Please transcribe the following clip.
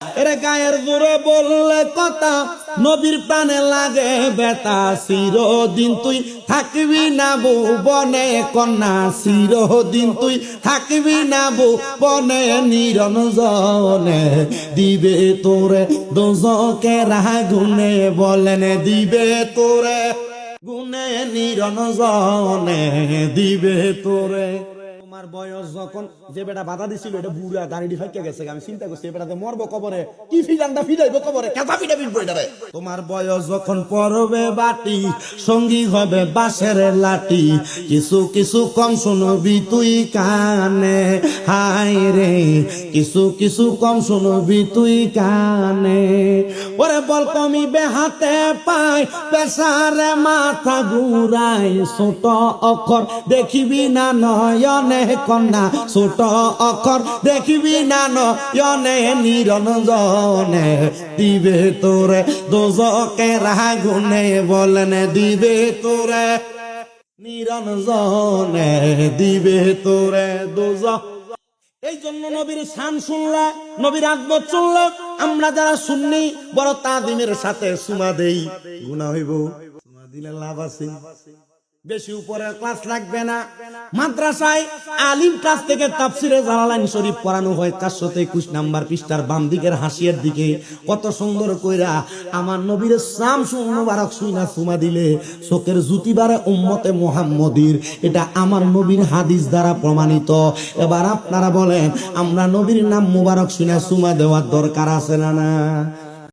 এরে গায়ের জোরে বললে কথা, নবীর প্রাণে লাগে বেতা। চিরদিন তুই থাকবি না ভুবনে কন্যা, চিরদিন তুই থাকবি না ভুবনে নিরঞ্জনে। দিবে তোরে দোজকের আগুনে, বলেন দিবে তোরে গুনে নিরঞ্জনে, দিবে তোরে। তোমার বয়স যখন, যে বেটা বাধা দিছিল এটা বুড়া দাঁড়িয়ে ফাইকে গেছে, আমি চিন্তা করছি বেটাতে মরবো কবরে, কি ফিলান্ডা ফিরাইবো কবরে, কেথা ফিটা ফিরবো এটারে। তোমার বয়স যখন পড়বে বাটি, সঙ্গী হবে বাঁশের লাঠি। কিছু কিছু কম শুনবি তুই কানে, হাই রে কিছু কিছু কম শুনবি তুই কানে। ওরে বল কমিবে হাতে পায়, পেশারে মাথা ঘুরাই। ছোট অক্ষর দেখিবি না নয়নে কন্যা, ছোট অক্ষর দেখিবি না নয়নে নিরঞ্জনে। দিবে তোরে দোজকের আগুনে, বলেন দিবে তোরে নিরঞ্জনে, দিবে তোরে দোজক। এই জন্য নবীর শান শুনলা, নবীর আদব শুনলা, আমরা যারা শুননি বড় তাজিমের সাথে সুমা দেই, গুনাহ হইব। সুমা দিলে লাভ আছে, বেশি উপরে ক্লাস লাগবে না। মাদ্রাসায় আলিম ক্লাস থেকে তাফসিরে জালালাইন শরীফ পড়ানো হয় 421 নাম্বার পৃষ্ঠার বাম দিকের হাসিয়ার দিকে। কত সুন্দর কইরা আমার নবীর সাম মুবারক শুইনা সুমা দিলে চোখের জুতি বাড়ে উম্মতে মুহাম্মদীর। এটা আমার নবীর হাদিস দ্বারা প্রমাণিত। এবার আপনারা বলেন, আমরা নবীর নাম মুবারক শুইনা সুমা দেওয়ার দরকার আছে না?